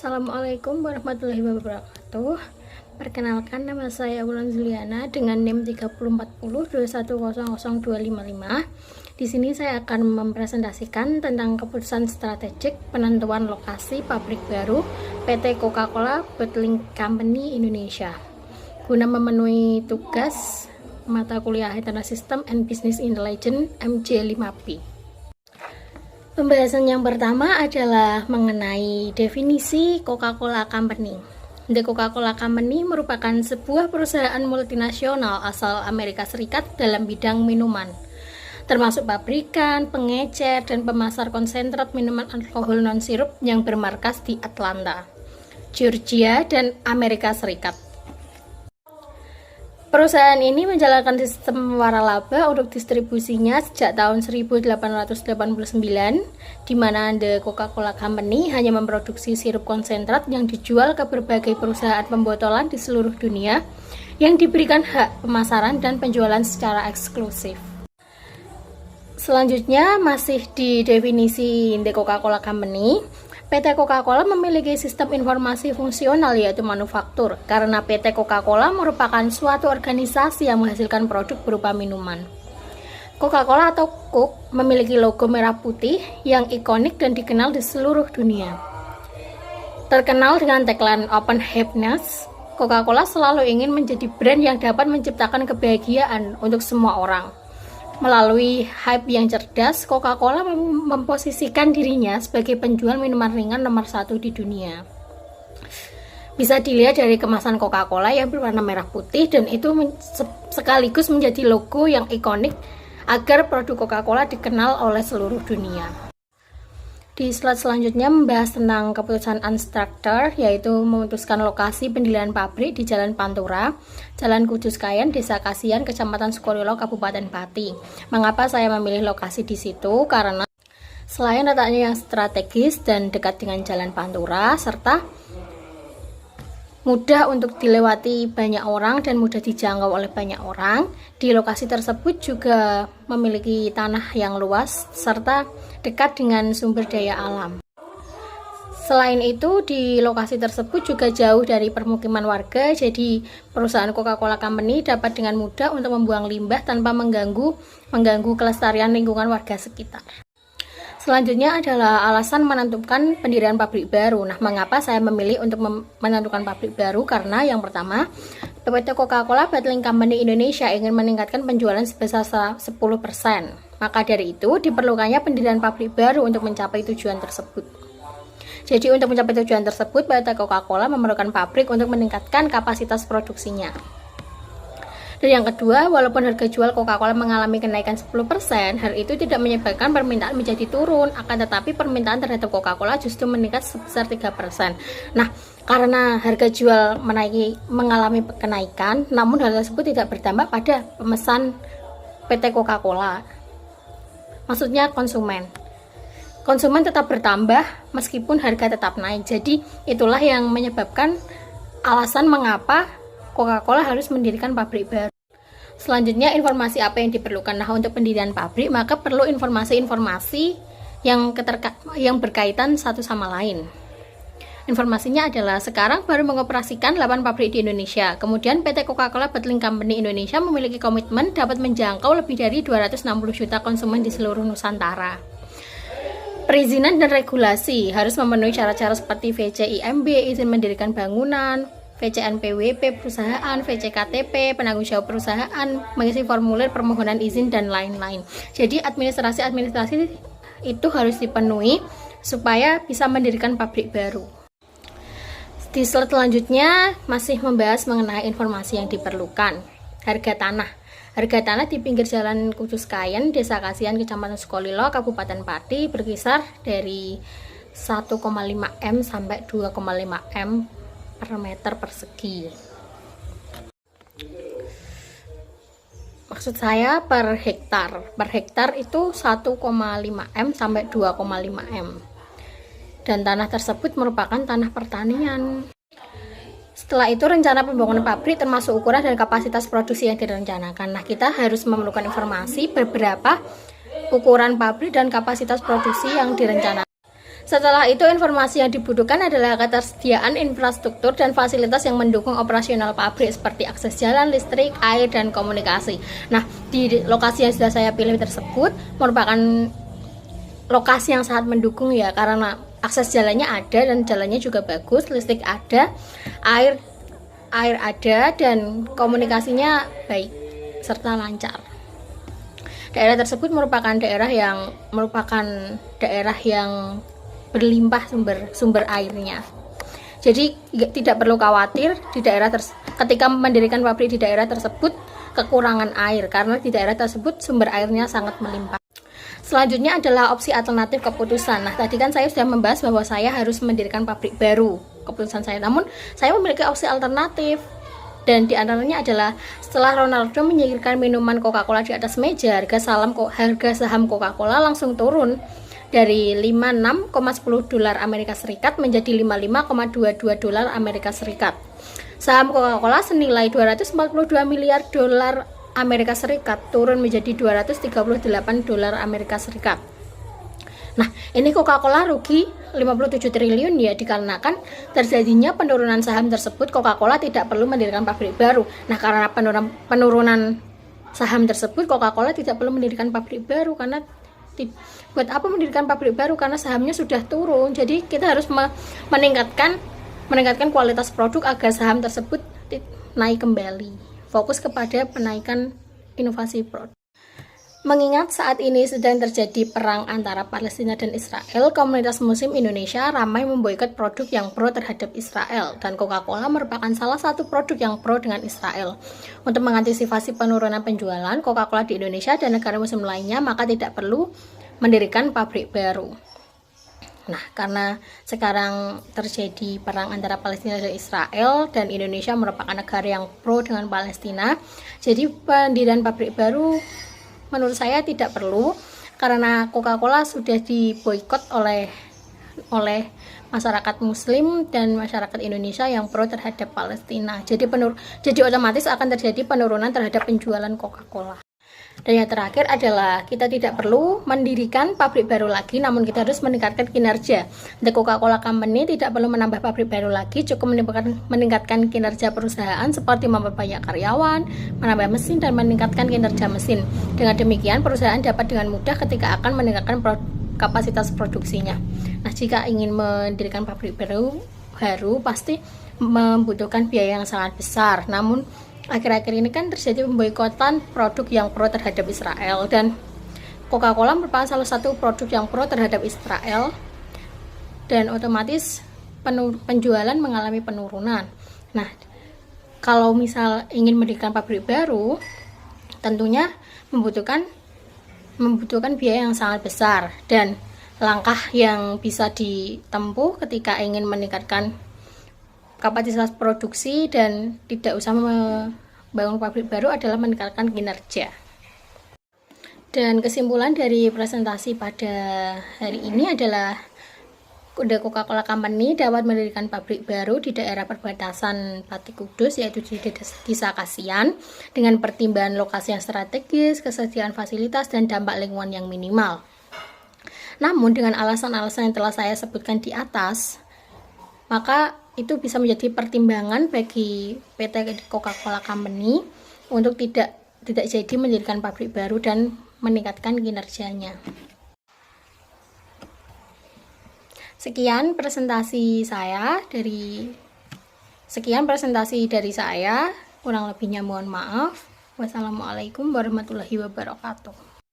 Assalamualaikum warahmatullahi wabarakatuh. Perkenalkan, nama saya Wulan Zuliana dengan NIM 304021000255. Di sini saya akan mempresentasikan tentang keputusan strategik penentuan lokasi pabrik baru PT Coca-Cola Bottling Company Indonesia guna memenuhi tugas mata kuliah International System and Business Intelligence MJ5P. Pembahasan yang pertama adalah mengenai definisi Coca-Cola Company. The Coca-Cola Company merupakan sebuah perusahaan multinasional asal Amerika Serikat dalam bidang minuman, termasuk pabrikan, pengecer, dan pemasar konsentrat minuman alkohol non-sirup yang bermarkas di Atlanta, Georgia, dan Amerika Serikat. Perusahaan ini menjalankan sistem waralaba untuk distribusinya sejak tahun 1889, di mana The Coca-Cola Company hanya memproduksi sirup konsentrat yang dijual ke berbagai perusahaan pembotolan di seluruh dunia yang diberikan hak pemasaran dan penjualan secara eksklusif. Selanjutnya, masih di definisi The Coca-Cola Company, PT Coca-Cola memiliki sistem informasi fungsional yaitu manufaktur, karena PT Coca-Cola merupakan suatu organisasi yang menghasilkan produk berupa minuman. Coca-Cola atau Coke memiliki logo merah putih yang ikonik dan dikenal di seluruh dunia. Terkenal dengan tagline Open Happiness, Coca-Cola selalu ingin menjadi brand yang dapat menciptakan kebahagiaan untuk semua orang. Melalui hype yang cerdas, Coca-Cola memposisikan dirinya sebagai penjual minuman ringan nomor 1 di dunia. Bisa dilihat dari kemasan Coca-Cola yang berwarna merah putih, dan itu sekaligus menjadi logo yang ikonik agar produk Coca-Cola dikenal oleh seluruh dunia. Di slide selanjutnya membahas tentang keputusan Unstructured, yaitu memutuskan lokasi pendirian pabrik di Jalan Pantura, Jalan Kudus Kayan, Desa Kasihan, Kecamatan Sukolilo, Kabupaten Pati. Mengapa saya memilih lokasi di situ? Karena selain letaknya yang strategis dan dekat dengan Jalan Pantura, serta mudah untuk dilewati banyak orang dan mudah dijangkau oleh banyak orang, di lokasi tersebut juga memiliki tanah yang luas serta dekat dengan sumber daya alam. Selain itu, di lokasi tersebut juga jauh dari permukiman warga, jadi perusahaan Coca-Cola Company dapat dengan mudah untuk membuang limbah tanpa mengganggu kelestarian lingkungan warga sekitar. Selanjutnya adalah alasan menentukan pendirian pabrik baru. Nah, mengapa saya memilih untuk menentukan pabrik baru? Karena yang pertama, PT Coca-Cola Bottling Company Indonesia ingin meningkatkan penjualan sebesar 10%. Maka dari itu, diperlukannya pendirian pabrik baru untuk mencapai tujuan tersebut. Jadi, untuk mencapai tujuan tersebut, PT Coca-Cola memerlukan pabrik untuk meningkatkan kapasitas produksinya. Dan yang kedua, walaupun harga jual Coca-Cola mengalami kenaikan 10%, hal itu tidak menyebabkan permintaan menjadi turun, akan tetapi permintaan terhadap Coca-Cola justru meningkat sebesar 3%. Nah, karena harga jual mengalami kenaikan, namun hal tersebut tidak berdampak pada pemesan PT Coca-Cola. Maksudnya konsumen. Konsumen tetap bertambah meskipun harga tetap naik. Jadi, itulah yang menyebabkan alasan mengapa Coca-Cola harus mendirikan pabrik baru. Selanjutnya, informasi apa yang diperlukan? Nah, untuk pendirian pabrik, maka perlu informasi-informasi yang berkaitan satu sama lain. Informasinya adalah sekarang baru mengoperasikan 8 pabrik di Indonesia. Kemudian PT Coca-Cola Bottling Company Indonesia memiliki komitmen dapat menjangkau lebih dari 260 juta konsumen di seluruh Nusantara. Perizinan dan regulasi harus memenuhi syarat-syarat seperti VCIMB, izin mendirikan bangunan, VCNPWP perusahaan, VCKTP, penanggung jawab perusahaan, mengisi formulir permohonan izin, dan lain-lain. Jadi administrasi itu harus dipenuhi supaya bisa mendirikan pabrik baru. Di slide selanjutnya masih membahas mengenai informasi yang diperlukan. Harga tanah. Harga tanah di pinggir Jalan Kudus Kayan, Desa Kasihan, Kecamatan Sukolilo, Kabupaten Pati berkisar dari 1,5 M sampai 2,5 M per meter persegi. Maksud saya per hektar. Per hektar itu 1,5 M sampai 2,5 M. Dan tanah tersebut merupakan tanah pertanian. Setelah itu, rencana pembangunan pabrik termasuk ukuran dan kapasitas produksi yang direncanakan. Nah, kita harus memerlukan informasi beberapa ukuran pabrik dan kapasitas produksi yang direncanakan. Setelah itu, informasi yang dibutuhkan adalah ketersediaan infrastruktur dan fasilitas yang mendukung operasional pabrik seperti akses jalan, listrik, air, dan komunikasi. Nah, di lokasi yang sudah saya pilih tersebut merupakan lokasi yang sangat mendukung ya, karena akses jalannya ada dan jalannya juga bagus, listrik ada, air ada, dan komunikasinya baik serta lancar. Daerah tersebut merupakan daerah yang berlimpah sumber airnya. Jadi tidak perlu khawatir ketika mendirikan pabrik di daerah tersebut kekurangan air, karena di daerah tersebut sumber airnya sangat melimpah. Selanjutnya adalah opsi alternatif keputusan. Nah, tadi kan saya sudah membahas bahwa saya harus mendirikan pabrik baru, keputusan saya. Namun, saya memiliki opsi alternatif. Dan di antaranya adalah setelah Ronaldo menyingkirkan minuman Coca-Cola di atas meja, harga saham Coca-Cola langsung turun dari 56,10 dolar Amerika Serikat menjadi 55,22 dolar Amerika Serikat. Saham Coca-Cola senilai 242 miliar dolar Amerika Serikat turun menjadi 238 dolar Amerika Serikat. Nah, ini Coca-Cola rugi 57 triliun ya, dikarenakan terjadinya penurunan saham tersebut. Coca-Cola tidak perlu mendirikan pabrik baru. Nah, karena penurunan saham tersebut, Coca-Cola tidak perlu mendirikan pabrik baru, karena buat apa mendirikan pabrik baru, karena sahamnya sudah turun. Jadi kita harus meningkatkan kualitas produk agar saham tersebut naik kembali. Fokus kepada penaikan inovasi produk. Mengingat saat ini sedang terjadi perang antara Palestina dan Israel, komunitas Muslim Indonesia ramai memboikot produk yang pro terhadap Israel, dan Coca-Cola merupakan salah satu produk yang pro dengan Israel. Untuk mengantisipasi penurunan penjualan Coca-Cola di Indonesia dan negara Muslim lainnya, maka tidak perlu mendirikan pabrik baru. Nah, karena sekarang terjadi perang antara Palestina dan Israel, dan Indonesia merupakan negara yang pro dengan Palestina, jadi pendirian pabrik baru menurut saya tidak perlu, karena Coca-Cola sudah diboikot oleh masyarakat Muslim dan masyarakat Indonesia yang pro terhadap Palestina. Jadi otomatis akan terjadi penurunan terhadap penjualan Coca-Cola. Dan yang terakhir adalah kita tidak perlu mendirikan pabrik baru lagi, namun kita harus meningkatkan kinerja. The Coca-Cola Company tidak perlu menambah pabrik baru lagi, cukup meningkatkan kinerja perusahaan seperti memperbanyak karyawan, menambah mesin, dan meningkatkan kinerja mesin. Dengan demikian, perusahaan dapat dengan mudah ketika akan meningkatkan kapasitas produksinya. Nah, jika ingin mendirikan pabrik baru pasti membutuhkan biaya yang sangat besar. Namun akhir-akhir ini kan terjadi pemboikotan produk yang pro terhadap Israel, dan Coca-Cola merupakan salah satu produk yang pro terhadap Israel, dan otomatis penjualan mengalami penurunan. Nah, kalau misal ingin mendirikan pabrik baru, tentunya membutuhkan biaya yang sangat besar, dan langkah yang bisa ditempuh ketika ingin meningkatkan kapasitas produksi dan tidak usah membangun pabrik baru adalah meningkatkan kinerja. Dan kesimpulan dari presentasi pada hari ini adalah The Coca-Cola Company dapat mendirikan pabrik baru di daerah perbatasan Pati Kudus, yaitu di Desa Kasian, dengan pertimbangan lokasi yang strategis, kesediaan fasilitas, dan dampak lingkungan yang minimal. Namun dengan alasan-alasan yang telah saya sebutkan di atas, maka itu bisa menjadi pertimbangan bagi PT Coca-Cola Company untuk tidak jadi mendirikan pabrik baru dan meningkatkan kinerjanya. Sekian presentasi dari saya, kurang lebihnya mohon maaf. Wassalamualaikum warahmatullahi wabarakatuh.